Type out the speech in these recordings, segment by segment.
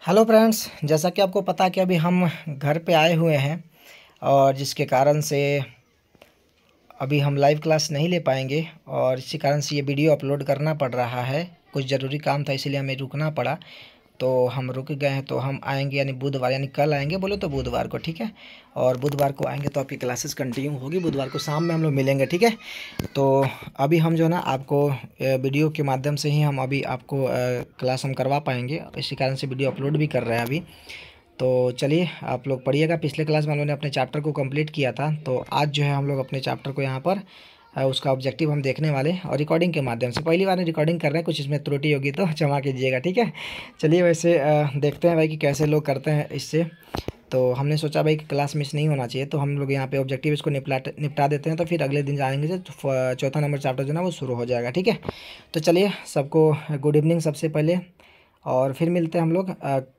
Hello friends, जैसा कि आपको पता है कि अभी हम घर पे आए हुए हैं और जिसके कारण से अभी हम लाइव क्लास नहीं ले पाएंगे और इसी कारण से ये वीडियो अपलोड करना पड़ रहा है। कुछ ज़रूरी काम था इसलिए हमें रुकना पड़ा, तो हम रुक गए हैं। तो हम आएंगे यानी बुधवार, यानी कल आएंगे बोले तो बुधवार को, ठीक है। और बुधवार को आएंगे तो आपकी क्लासेस कंटिन्यू होगी। बुधवार को शाम में हम लोग मिलेंगे, ठीक है। तो अभी हम जो है ना आपको वीडियो के माध्यम से ही हम अभी आपको क्लास हम करवा पाएंगे, इसी कारण से वीडियो अपलोड भी कर रहे हैं अभी। तो चलिए आप लोग पढ़िएगा। पिछले क्लास में हम लोगों ने अपने चैप्टर को कंप्लीट किया था, तो आज जो है हम लोग अपने चैप्टर को यहाँ पर उसका ऑब्जेक्टिव हम देखने वाले और रिकॉर्डिंग के माध्यम से पहली बार रिकॉर्डिंग कर रहे हैं। कुछ इसमें त्रुटि होगी तो क्षमा कीजिएगा, ठीक है। चलिए वैसे देखते हैं भाई कि कैसे लोग करते हैं इससे। तो हमने सोचा भाई कि क्लास मिस नहीं होना चाहिए, तो हम लोग यहाँ पे ऑब्जेक्टिव इसको निपटा देते हैं, तो फिर अगले दिन जाएंगे तो चौथा नंबर चैप्टर जो ना वो शुरू हो जाएगा, ठीक है। तो चलिए सबको गुड इवनिंग सबसे पहले, और फिर मिलते हैं हम लोग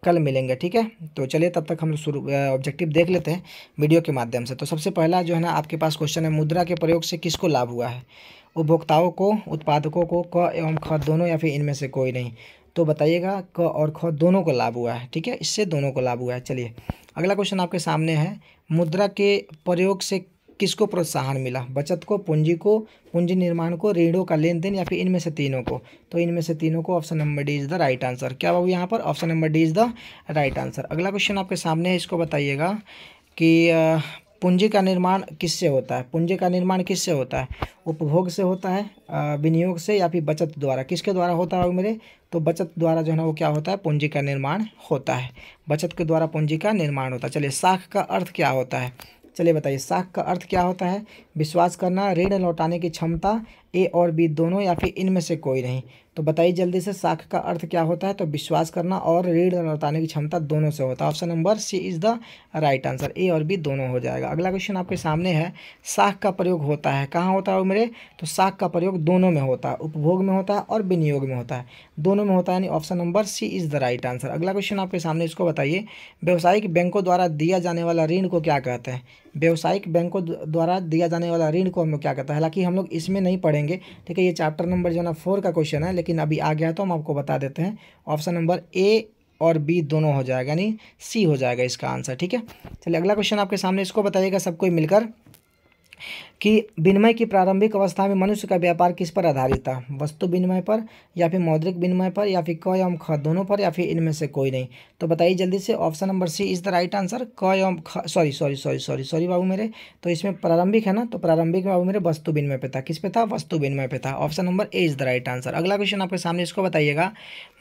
कल मिलेंगे, ठीक है। तो चलिए तब तक हम लोग शुरू ऑब्जेक्टिव देख लेते हैं वीडियो के माध्यम से। तो सबसे पहला जो है ना आपके पास क्वेश्चन है, मुद्रा के प्रयोग से किसको लाभ हुआ है? उपभोक्ताओं को, उत्पादकों को, क एवं ख दोनों, या फिर इनमें से कोई नहीं? तो बताइएगा क और ख दोनों को लाभ हुआ है, ठीक है। इससे दोनों को लाभ हुआ है। चलिए अगला क्वेश्चन आपके सामने है, मुद्रा के प्रयोग से किसको प्रोत्साहन मिला? बचत को, पूंजी को, पूंजी निर्माण को, ऋणों का लेन देन, या फिर इनमें से तीनों को? तो इनमें से तीनों को। Option number D is the right answer. क्या बाबू यहाँ पर option number D is the right answer. अगला क्वेश्चन आपके सामने है, इसको बताइएगा कि पूंजी का निर्माण किससे होता है? पूंजी का निर्माण किससे होता है? उपभोग से होता है, विनियोग से, या फिर बचत द्वारा? किसके द्वारा होता है मेरे? तो बचत द्वारा जो है ना वो क्या होता है? पूंजी का निर्माण होता है। बचत के द्वारा पूंजी का निर्माण होता है। चलिए साख का अर्थ क्या होता है? चलिए बताइए साख का अर्थ क्या होता है? विश्वास करना, ऋण लौटाने की क्षमता, ए और बी दोनों, या फिर इनमें से कोई नहीं? तो बताइए जल्दी से, साख का अर्थ क्या होता है? तो विश्वास करना और ऋण लौटाने की क्षमता दोनों से होता है। Option number C is the right answer. A और बी दोनों हो जाएगा। अगला क्वेश्चन आपके सामने है, साख का प्रयोग होता है कहाँ होता है मेरे? तो साख का प्रयोग दोनों में होता है, उपभोग में होता है और विनियोग में होता है, दोनों में होता है, यानी option number C is the right answer. अगला क्वेश्चन आपके सामने, इसको बताइए, व्यावसायिक बैंकों द्वारा दिया जाने वाला ऋण को क्या कहते हैं? व्यावसायिक बैंकों द्वारा दिया जाने वाला ऋण को हम लोग क्या कहते हैं? हालांकि हम लोग इसमें नहीं पढ़ेंगे, ठीक है। ये चैप्टर नंबर जो है ना 4 का क्वेश्चन है, लेकिन अभी आ गया तो हम आपको बता देते हैं। ऑप्शन नंबर ए और बी दोनों हो जाएगा, यानी सी हो जाएगा इसका आंसर, ठीक है। चलिए अगला क्वेश्चन आपके सामने, इसको बताइएगा सब कोई मिलकर कि विनिमय की प्रारंभिक अवस्था में मनुष्य का व्यापार किस पर आधारित था? वस्तु विनिमय पर, या फिर मौद्रिक विनिमय पर, या फिर क एवं ख दोनों पर, या फिर इनमें से कोई नहीं? तो बताइए जल्दी से। Option number C is the right answer. क एवं ख, सॉरी बाबू मेरे, तो इसमें प्रारंभिक है ना, तो प्रारंभिक में बाबू मेरे वस्तु विनिमय पे था। किस पे था? वस्तु विनिमय पे था। Option number A is the right answer. अगला क्वेश्चन आपके सामने, इसको बताइएगा,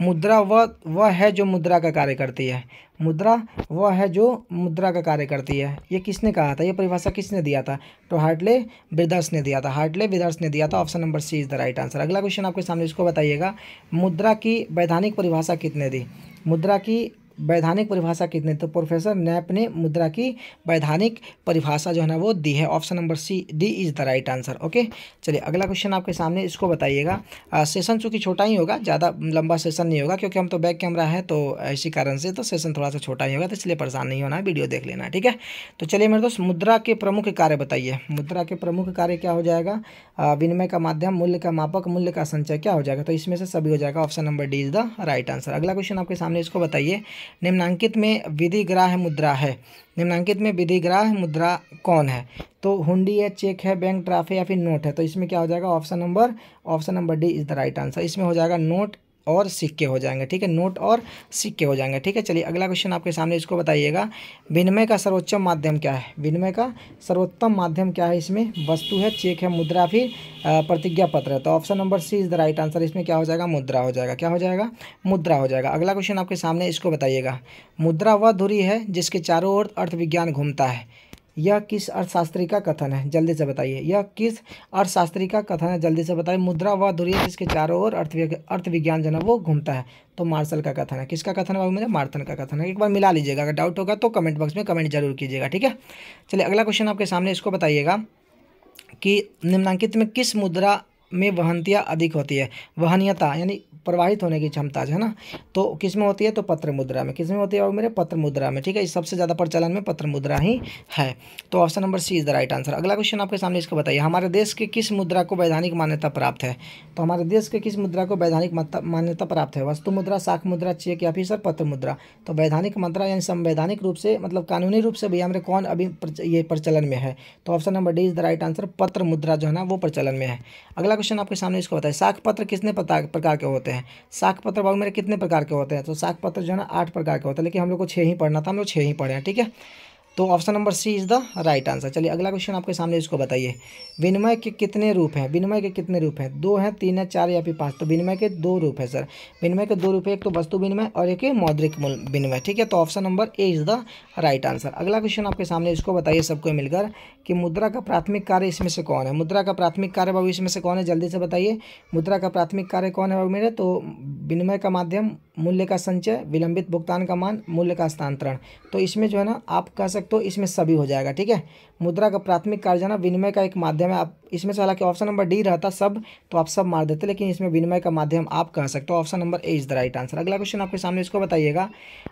मुद्रा वह है जो मुद्रा का कार्य करती है। मुद्रा वह है जो मुद्रा का कार्य करती है, ये किसने कहा था? ये परिभाषा किसने दिया था? तो हार्टले ब्रदर्स ने दिया था। हार्टले ब्रदर्स ने दिया था। Option number C is the right answer. अगला क्वेश्चन आपके सामने, इसको बताइएगा, मुद्रा की वैधानिक परिभाषा कितने दी? मुद्रा की वैधानिक परिभाषा कितने? तो प्रोफेसर नैप ने मुद्रा की वैधानिक परिभाषा जो है ना वो दी है। Option number C D is the right answer. Okay, चलिए अगला क्वेश्चन आपके सामने, इसको बताइएगा। सेशन चूँकि छोटा ही होगा, ज़्यादा लंबा सेशन नहीं होगा, क्योंकि हम तो बैक कैमरा है, तो इसी कारण से तो सेशन थोड़ा सा छोटा ही होगा, तो इसलिए परेशान नहीं होना है, वीडियो देख लेना है, ठीक है। तो चलिए मेरे दोस्त, मुद्रा के प्रमुख कार्य बताइए। मुद्रा के प्रमुख कार्य क्या हो जाएगा? विनिमय का माध्यम, मूल्य का मापक, मूल्य का संचय, क्या हो जाएगा? तो इसमें से सभी हो जाएगा। Option number D is the right answer. अगला क्वेश्चन आपके सामने, इसको बताइए, निम्नांकित में विधिग्राह्य मुद्रा है। निम्नांकित में विधिग्राह्य मुद्रा कौन है? तो हुंडी है, चेक है, बैंक ड्राफ्ट है, या फिर नोट है? तो इसमें क्या हो जाएगा? Option number D is the right answer. इसमें हो जाएगा नोट और सिक्के हो जाएंगे, ठीक है। नोट और सिक्के हो जाएंगे, ठीक है। चलिए अगला क्वेश्चन आपके सामने, इसको बताइएगा, विनिमय का सर्वोच्चम माध्यम क्या है? विनिमय का सर्वोत्तम माध्यम क्या है? इसमें वस्तु है, चेक है, मुद्रा, फिर प्रतिज्ञा पत्र है? तो option number C is the right answer. इसमें क्या हो जाएगा? मुद्रा हो जाएगा। क्या हो जाएगा? मुद्रा हो जाएगा। अगला क्वेश्चन आपके सामने, इसको बताइएगा, मुद्रा वह धुरी है जिसके चारों ओर अर्थविज्ञान घूमता है। यह किस अर्थशास्त्री का कथन है? जल्दी से बताइए, यह किस अर्थशास्त्री का कथन है? जल्दी से बताइए। मुद्रा वह धुरी है जिसके चारों ओर अर्थविज्ञान जो है वो घूमता है। तो मार्शल का कथन है। किसका कथन है बाबू मेरे? मार्शन का कथन है। एक बार मिला लीजिएगा, अगर डाउट होगा तो कमेंट बॉक्स में कमेंट जरूर कीजिएगा, ठीक है। चलिए अगला क्वेश्चन आपके सामने, इसको बताइएगा कि निम्नांकित में किस मुद्रा में वहनीयता अधिक होती है। वहनीयता यानी प्रवाहित होने की क्षमता जो है ना, तो किस में होती है, तो पत्र मुद्रा में। किस में होती है बाबू मेरे, पत्र मुद्रा में। ठीक है, सबसे ज़्यादा प्रचलन में पत्र मुद्रा ही है। तो option number C is the right answer. अगला क्वेश्चन आपके सामने, इसको बताइए हमारे देश के किस मुद्रा को वैधानिक मान्यता प्राप्त है। तो हमारे देश के किस मुद्रा को वैधानिक मान्यता प्राप्त है, वस्तु मुद्रा, शाख मुद्रा, चेक या फिर सर पत्र मुद्रा। तो वैधानिक मुद्रा यानी संवैधानिक रूप से, मतलब कानूनी रूप से भैया हमारे कौन अभी ये प्रचलन में है, तो option number D is the right answer. पत्र मुद्रा जो है ना वो प्रचलन में है। अगला क्वेश्चन आपके सामने, इसको बताइए शाख पत्र कितने प्रकार के होते हैं। शाख पत्र बाबू मेरे कितने प्रकार के होते हैं, तो शाख पत्र जो है ना 8 प्रकार के होते हैं, लेकिन हम लोग को 6 ही पढ़ना था, हम लोग 6 ही पढ़े हैं। ठीक है, तो option number C is the right answer. चलिए अगला क्वेश्चन आपके सामने, इसको बताइए विनिमय के कितने रूप हैं। विनिमय के कितने रूप हैं, 2 हैं, 3 हैं, 4 या फिर 5। तो विनिमय के 2 रूप है सर। विनिमय के 2 रूप है, एक तो वस्तु विनिमय और एक मौद्रिक विनिमय। ठीक है, तो option number A is the right answer. अगला क्वेश्चन आपके सामने, इसको बताइए सबको मिलकर कि मुद्रा का प्राथमिक कार्य इसमें से कौन है। मुद्रा का प्राथमिक कार्य बाबू इसमें से कौन है, जल्दी से बताइए। मुद्रा का प्राथमिक कार्य कौन है बाबू मेरे, तो विनिमय का माध्यम, मूल्य का संचय, विलंबित भुगतान का मान, मूल्य का हस्तांतरण। तो इसमें जो है ना आप कह सकते हो इसमें सभी हो जाएगा। ठीक है, मुद्रा का प्राथमिक कार्य जो है ना विनिमय का एक माध्यम है। आप इसमें से, हालांकि ऑप्शन नंबर डी रहता सब, तो आप सब मार देते, लेकिन इसमें विनिमय का माध्यम आप कह सकते हो। Option number A is the right answer. अगला क्वेश्चन आपके सामने, इसको बताइएगा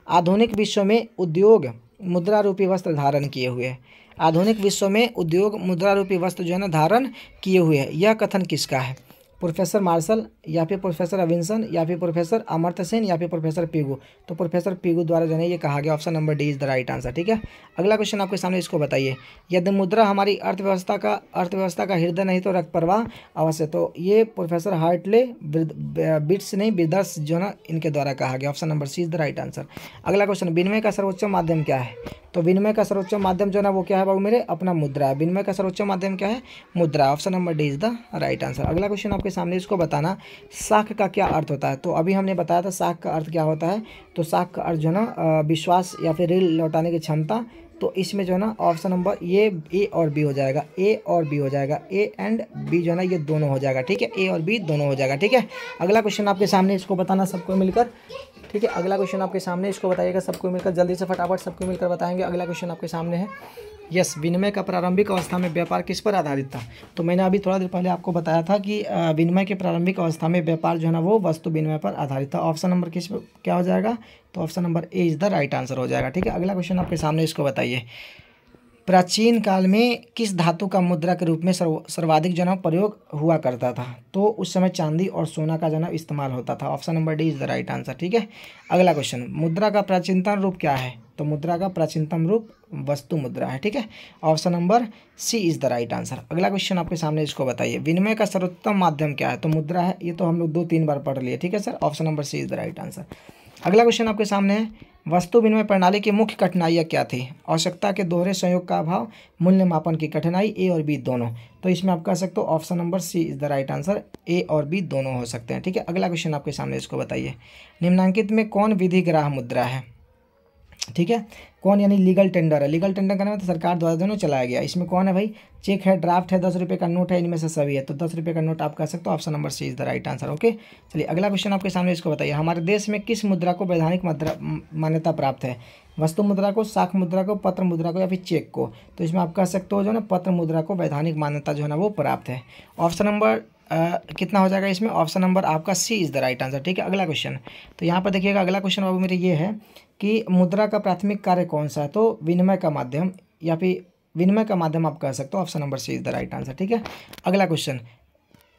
आधुनिक विश्व में उद्योग मुद्रा रूपी वस्त्र धारण किए हुए है। आधुनिक विश्व में उद्योग मुद्रा रूपी वस्त्र जो है ना धारण किए हुए हैं, यह कथन किसका है। प्रोफेसर मार्शल या फिर प्रोफेसर रविंसन या फिर प्रोफेसर अमर्त्य सेन या फिर प्रोफेसर पीगू। तो प्रोफेसर पीगू द्वारा जो है ये कहा गया। Option number D is the right answer. ठीक है, अगला क्वेश्चन आपके सामने, इसको बताइए यदि मुद्रा हमारी अर्थव्यवस्था का हृदय नहीं तो रक्त प्रवाह अवश्य। तो ये प्रोफेसर हार्टले बिट्स नहीं बिदर्स जो ना इनके द्वारा कहा गया। Option number C is the right answer. अगला क्वेश्चन, विनिमय का सर्वोच्च माध्यम क्या है। तो विनिमय का सर्वोच्च माध्यम जो ना वो क्या है बाबू मेरे, अपना मुद्रा है। विनिमय का सर्वोच्च माध्यम क्या है, मुद्रा। Option number D is the right answer. अगला क्वेश्चन आपके सामने, इसको बताना शाख का क्या अर्थ होता है। तो अभी हमने बताया था शाख का अर्थ क्या होता है। तो शाख का अर्थ जो है ना विश्वास या फिर ऋण लौटाने की क्षमता। तो इसमें जो है ना ऑप्शन नंबर ये ए और बी हो जाएगा, ए और बी हो जाएगा, ए एंड बी जो है ना ये दोनों हो जाएगा। ठीक है, ए और बी दोनों हो जाएगा। ठीक है, अगला क्वेश्चन आपके सामने, इसको बताना सबको मिलकर। ठीक है, अगला क्वेश्चन आपके सामने, इसको बताइएगा सबको मिलकर, जल्दी से फटाफट सबको मिलकर बताएंगे। अगला क्वेश्चन आपके सामने है, यस विनिमय का प्रारंभिक अवस्था में व्यापार किस पर आधारित था। तो मैंने अभी थोड़ा देर पहले आपको बताया था कि विनिमय के प्रारंभिक अवस्था में व्यापार जो है ना वो वस्तु विनिमय पर आधारित था। ऑप्शन नंबर किस क्या हो जाएगा, तो option number A is the right answer हो जाएगा। ठीक है, अगला क्वेश्चन आपके सामने, इसको बताइए प्राचीन काल में किस धातु का मुद्रा के रूप में सर्वाधिक जो है प्रयोग हुआ करता था। तो उस समय चांदी और सोना का जो है इस्तेमाल होता था। Option number D is the right answer. ठीक है, अगला क्वेश्चन, मुद्रा का प्राचीनतम रूप क्या है। तो मुद्रा का प्राचीनतम रूप वस्तु मुद्रा है। ठीक है, option number C is the right answer. अगला क्वेश्चन आपके सामने, इसको बताइए विनिमय का सर्वोत्तम माध्यम क्या है। तो मुद्रा है, ये तो हम लोग 2-3 बार पढ़ लिए। ठीक है sir, option number C is the right answer. अगला क्वेश्चन आपके सामने है, वस्तु विनिमय प्रणाली की मुख्य कठिनाइयाँ क्या थी। आवश्यकता के दोहरे संयोग का अभाव, मूल्य मापन की कठिनाई, ए और बी दोनों। तो इसमें आप कह सकते हो option number C is the right answer, A और बी दोनों हो सकते हैं। ठीक है, अगला क्वेश्चन आपके सामने, इसको बताइए निम्नांकित में कौन विधिग्राह मुद्रा है। ठीक है, कौन यानी लीगल टेंडर है। लीगल टेंडर करने में तो सरकार द्वारा दोनों चलाया गया। इसमें कौन है भाई, चेक है, ड्राफ्ट है, 10 रुपये का नोट है, इनमें से सभी है। तो 10 रुपये का नोट आप कह सकते हो। Option number C is the right answer. Okay, चलिए अगला क्वेश्चन आपके सामने, इसको बताइए हमारे देश में किस मुद्रा को वैधानिक मान्यता प्राप्त है। वस्तु मुद्रा को, शाख मुद्रा को, पत्र मुद्रा को या फिर चेक को। तो इसमें आप कह सकते हो जो ना पत्र मुद्रा को वैधानिक मान्यता जो है ना वो प्राप्त है। ऑप्शन नंबर कितना हो जाएगा इसमें, ऑप्शन नंबर आपका सी इज द राइट आंसर। ठीक है, अगला क्वेश्चन, तो यहाँ पर देखिएगा अगला क्वेश्चन बाबू मेरे ये है कि मुद्रा का प्राथमिक कार्य कौन सा है। तो विनिमय का माध्यम या फिर विनिमय का माध्यम आप कह सकते हो। Option number C is the right answer. ठीक है, अगला क्वेश्चन,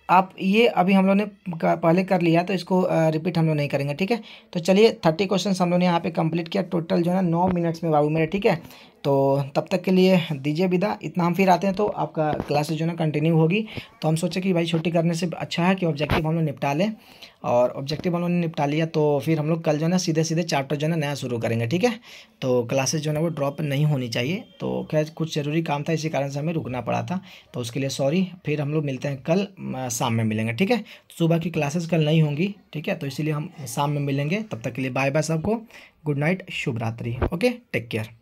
आप ये अभी हम लोग ने पहले कर लिया तो इसको रिपीट हम लोग नहीं करेंगे। ठीक है, तो चलिए 30 क्वेश्चन हम लोग ने यहाँ पे कंप्लीट किया टोटल जो है 9 मिनट्स में बाबू मेरे। ठीक है, तो तब तक के लिए दीजिए विदा। इतना हम फिर आते हैं तो आपका क्लासेस जो है ना कंटिन्यू होगी। तो हम सोचे कि भाई छुट्टी करने से अच्छा है कि ऑब्जेक्टिव हम लोग निपटा लें, और ऑब्जेक्टिव हम लोग ने निपटा लिया तो फिर हम लोग कल जो है ना सीधे चैप्टर जो है ना नया शुरू करेंगे। ठीक है, तो क्लासेस जो है ना वो ड्रॉप नहीं होनी चाहिए। तो खैर कुछ ज़रूरी काम था, इसी कारण से हमें रुकना पड़ा था, तो उसके लिए सॉरी। फिर हम लोग मिलते हैं कल शाम में मिलेंगे। ठीक है, सुबह की क्लासेस कल नहीं होंगी। ठीक है, तो इसीलिए हम शाम में मिलेंगे। तब तक के लिए बाय बाय सबको, गुड नाइट, शुभ रात्रि। Okay, take care.